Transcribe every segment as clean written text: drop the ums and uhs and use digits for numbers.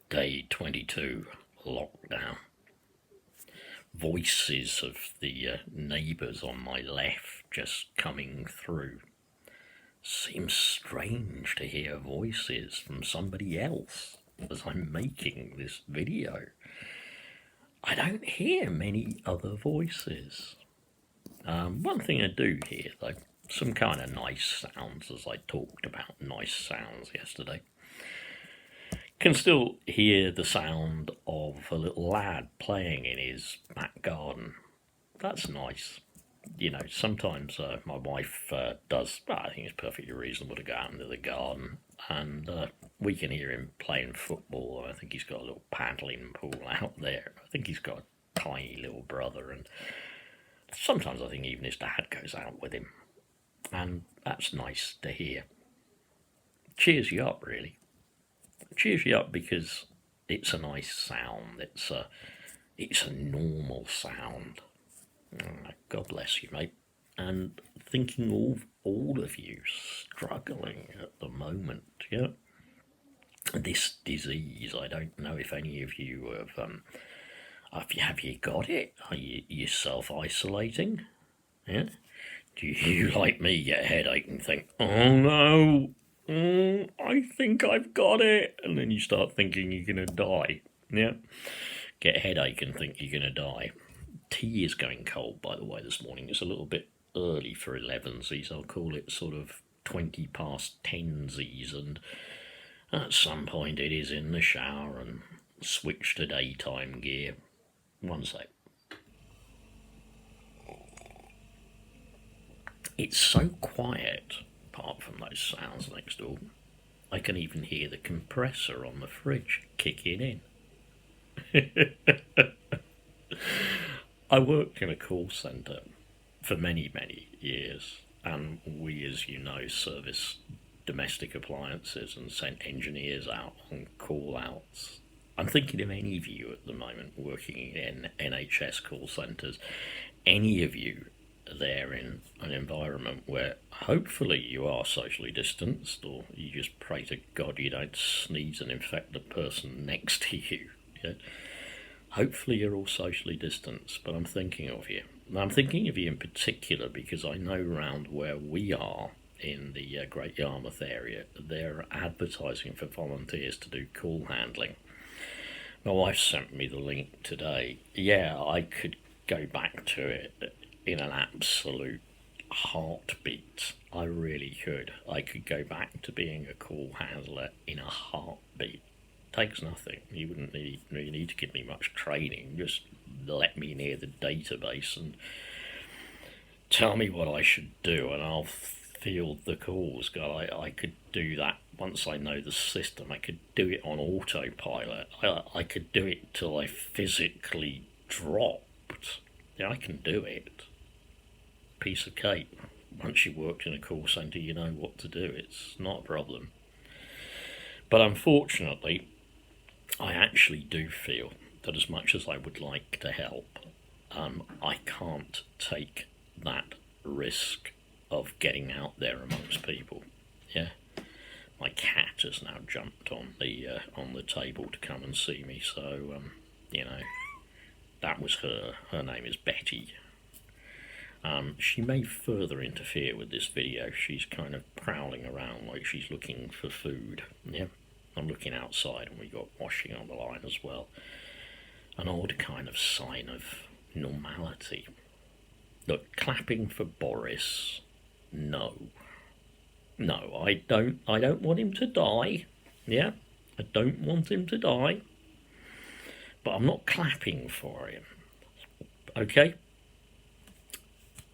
Day 22, lockdown. Voices of the neighbours on my left just coming through. Seems strange to hear voices from somebody else as I'm making this video. I don't hear many other voices. One thing I do hear, though, some kind of nice sounds, as I talked about nice sounds yesterday. Can still hear the sound of a little lad playing in his back garden. That's nice. You know, sometimes my wife does, I think it's perfectly reasonable to go out into the garden, and we can hear him playing football. I think he's got a little paddling pool out there. I think he's got a tiny little brother, and sometimes I think even his dad goes out with him. And that's nice to hear. Cheers you up, really. Cheers you up because it's a nice sound. It's a normal sound. God bless you, mate. And thinking all of you struggling at the moment, yeah. This disease, I don't know if any of you have you got it? Are you self-isolating? Yeah? Do you, like me, get a headache and think, oh no, I think I've got it, and then you start thinking you're going to die, yeah? Get a headache and think you're going to die. Tea is going cold, by the way, this morning. It's a little bit early for 11sies. I'll call it sort of 20 past 10sies, and at some point it is in the shower and switch to daytime gear. One sec. It's so quiet, apart from those sounds next door. I can even hear the compressor on the fridge kicking in. I worked in a call centre for many, many years, and we, as you know, service domestic appliances and sent engineers out on call-outs. I'm thinking of any of you at the moment working in NHS call centres, any of you there in an environment where hopefully you are socially distanced, or you just pray to God you don't sneeze and infect the person next to you. Yeah? Hopefully you're all socially distanced, but I'm thinking of you. And I'm thinking of you in particular because I know round where we are in the Great Yarmouth area, they're advertising for volunteers to do call handling. My wife sent me the link today. Yeah, I could go back to it in an absolute heartbeat. I really could. I could go back to being a call handler in a heartbeat. Takes nothing. You wouldn't really need to give me much training. Just let me near the database and tell me what I should do, and I'll field the calls. God, I could do that once I know the system. I could do it on autopilot. I could do it till I physically dropped. Yeah, I can do it. Piece of cake. Once you've worked in a call centre, you know what to do. It's not a problem. But unfortunately, I actually do feel that as much as I would like to help, I can't take that risk of getting out there amongst people. Yeah, my cat has now jumped on the table to come and see me. So you know, that was her. Her name is Betty. She may further interfere with this video. She's kind of prowling around like she's looking for food. Yeah. I'm looking outside and we got washing on the line as well. An odd kind of sign of normality. Look, clapping for Boris, no. No, I don't want him to die. Yeah, I don't want him to die. But I'm not clapping for him. Okay?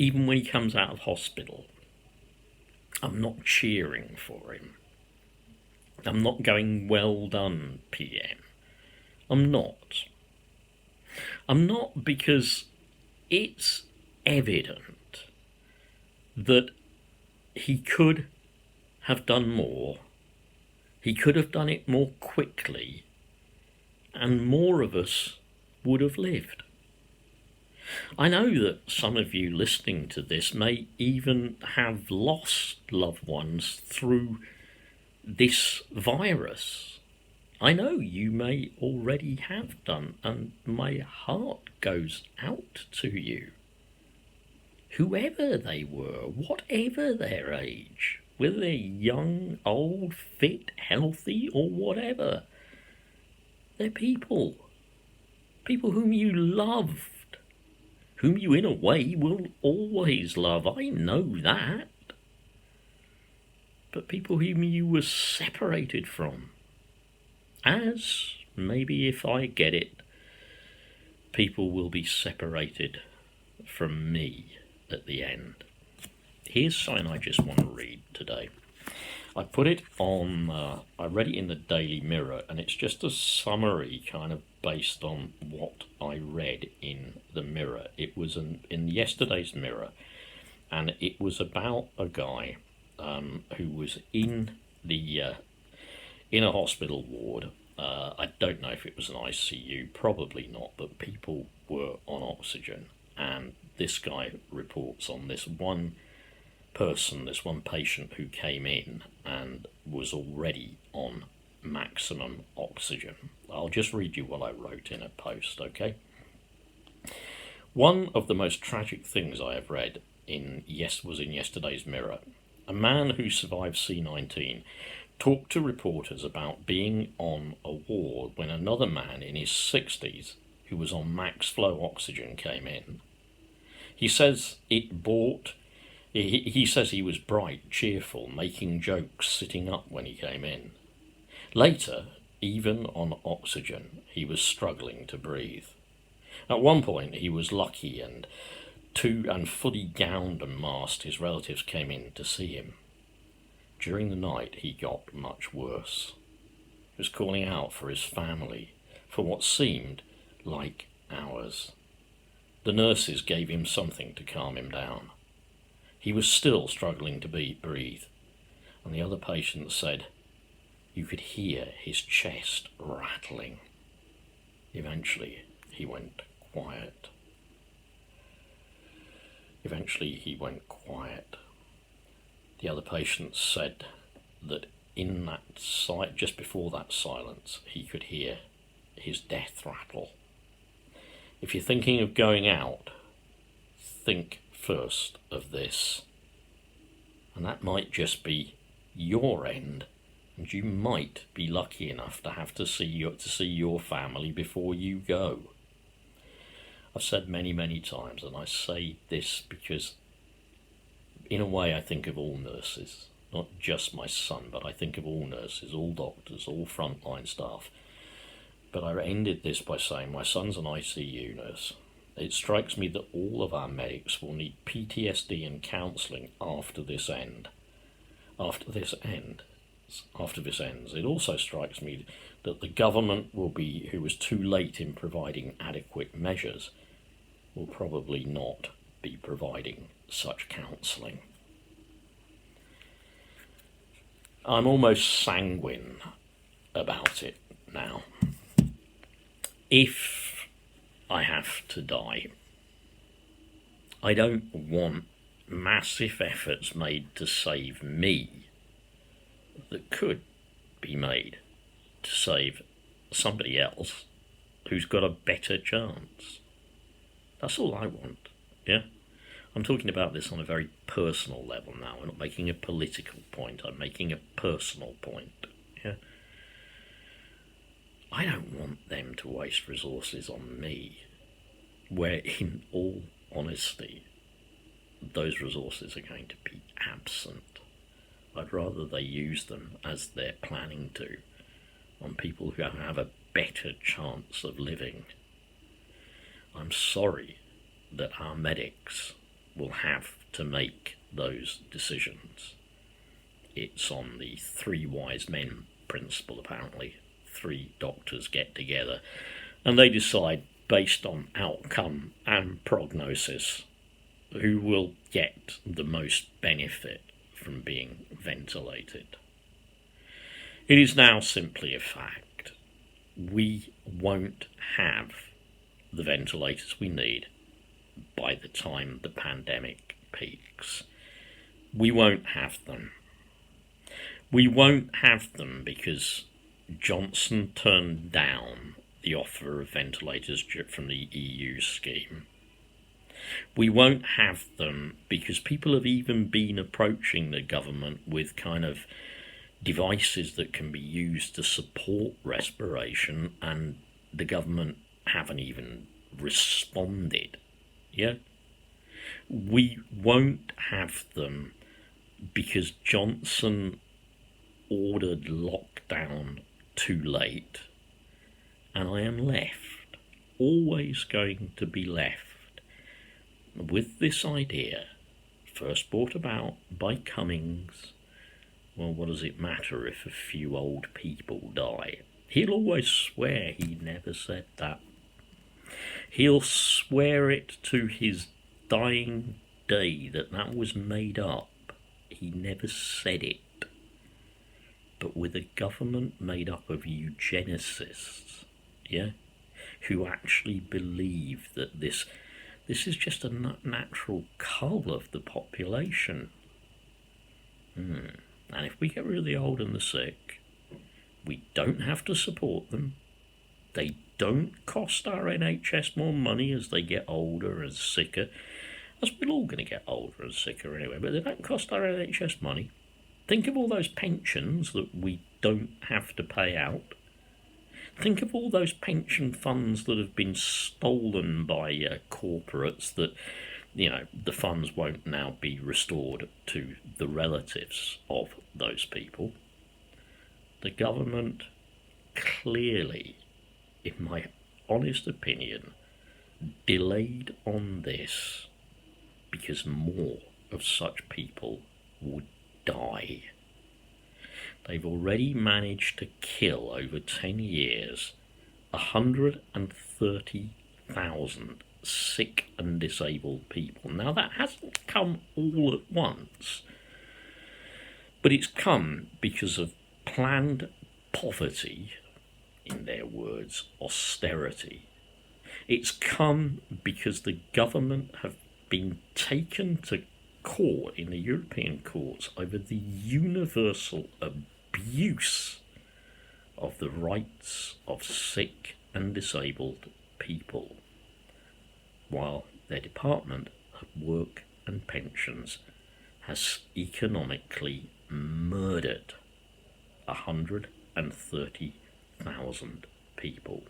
Even when he comes out of hospital, I'm not cheering for him. I'm not going, well done, PM. I'm not. I'm not because it's evident that he could have done more. He could have done it more quickly, and more of us would have lived. I know that some of you listening to this may even have lost loved ones through this virus. I know you may already have done, and my heart goes out to you. Whoever they were, whatever their age, whether they're young, old, fit, healthy, or whatever, they're people. People whom you loved, whom you in a way will always love. I know that. But people whom you were separated from. As, maybe if I get it, people will be separated from me at the end. Here's something I just want to read today. I put it on, I read it in the Daily Mirror, and it's just a summary kind of based on what I read in the Mirror. It was in yesterday's Mirror, and it was about a guy who was in a hospital ward. I don't know if it was an ICU, probably not, but people were on oxygen, and this guy reports on this one person, this one patient who came in and was already on maximum oxygen. I'll just read you what I wrote in a post, okay? One of the most tragic things I have read was in yesterday's Mirror. A man who survived C-19 talked to reporters about being on a ward when another man in his 60s who was on max flow oxygen came in. He says he says he was bright, cheerful, making jokes, sitting up when he came in. Later, even on oxygen, he was struggling to breathe. At one point, he was lucky and fully gowned and masked, his relatives came in to see him. During the night, he got much worse. He was calling out for his family for what seemed like hours. The nurses gave him something to calm him down. He was still struggling to breathe, and the other patient said you could hear his chest rattling. Eventually, he went quiet. The other patient said that in that just before that silence, he could hear his death rattle. If you're thinking of going out, think first of this. And that might just be your end, and you might be lucky enough to have to see your family before you go. I've said many, many times, and I say this because in a way I think of all nurses, not just my son, but I think of all nurses, all doctors, all frontline staff. But I ended this by saying my son's an ICU nurse. It strikes me that all of our medics will need PTSD and counselling after this ends. It also strikes me that the government who was too late in providing adequate measures, will probably not be providing such counselling. I'm almost sanguine about it now. If I have to die, I don't want massive efforts made to save me that could be made to save somebody else who's got a better chance. That's all I want, yeah? I'm talking about this on a very personal level now. I'm not making a political point, I'm making a personal point, yeah? I don't want them to waste resources on me, where in all honesty, those resources are going to be absent. I'd rather they use them, as they're planning to, on people who have a better chance of living. I'm sorry that our medics will have to make those decisions. It's on the three wise men principle, apparently. 3 doctors get together and they decide, based on outcome and prognosis, who will get the most benefit from being ventilated. It is now simply a fact. We won't have the ventilators we need by the time the pandemic peaks. We won't have them. We won't have them because Johnson turned down the offer of ventilators from the EU scheme. We won't have them because people have even been approaching the government with kind of devices that can be used to support respiration, and the government haven't even responded. Yeah? We won't have them because Johnson ordered lockdown too late, and I am left, always going to be left, with this idea, first brought about by Cummings. Well, what does it matter if a few old people die? He'll always swear he never said that. He'll swear it to his dying day that was made up. He never said it. But with a government made up of eugenicists, yeah, who actually believe that this is just a natural cull of the population. And if we get rid of the old and the sick, we don't have to support them. They don't cost our NHS more money as they get older and sicker. As we're all going to get older and sicker anyway, but they don't cost our NHS money. Think of all those pensions that we don't have to pay out. Think of all those pension funds that have been stolen by corporates that, the funds won't now be restored to the relatives of those people. The government clearly, in my honest opinion, delayed on this because more of such people would die. They've already managed to kill over 10 years 130,000 sick and disabled people. Now that hasn't come all at once, but it's come because of planned poverty, in their words, austerity. It's come because the government have been taken to court in the European courts over the universal abuse of the rights of sick and disabled people, while their Department of Work and Pensions has economically murdered 130,000 people.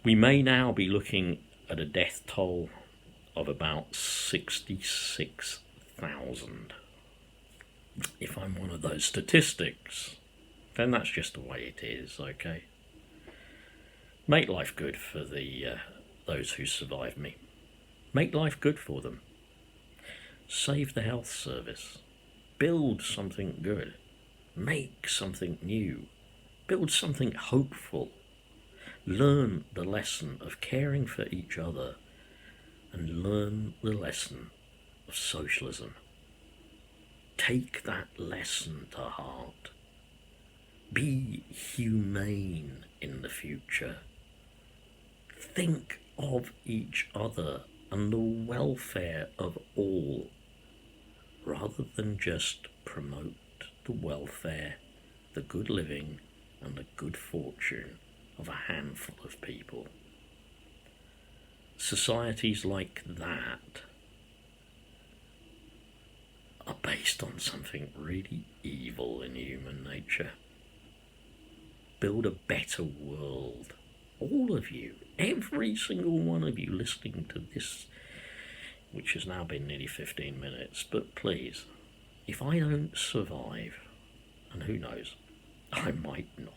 We may now be looking at a death toll of about 66,000. If I'm one of those statistics, then that's just the way it is, okay? Make life good for those who survive me. Make life good for them. Save the health service. Build something good. Make something new. Build something hopeful. Learn the lesson of caring for each other, and learn the lesson of socialism. Take that lesson to heart. Be humane in the future. Think of each other and the welfare of all, rather than just promote the welfare, the good living, and the good fortune of a handful of people. Societies like that are based on something really evil in human nature. Build a better world. All of you, every single one of you listening to this, which has now been nearly 15 minutes, but please, if I don't survive, and who knows, I might not,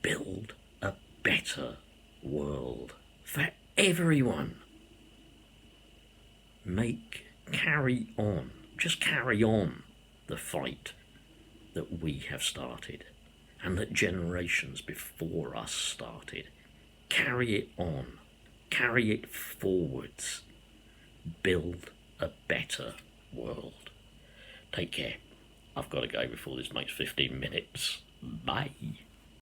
build a better world for everyone. Carry on the fight that we have started and that generations before us started. Carry it on, carry it forwards, build a better world. Take care. I've got to go before this makes 15 minutes. Bye.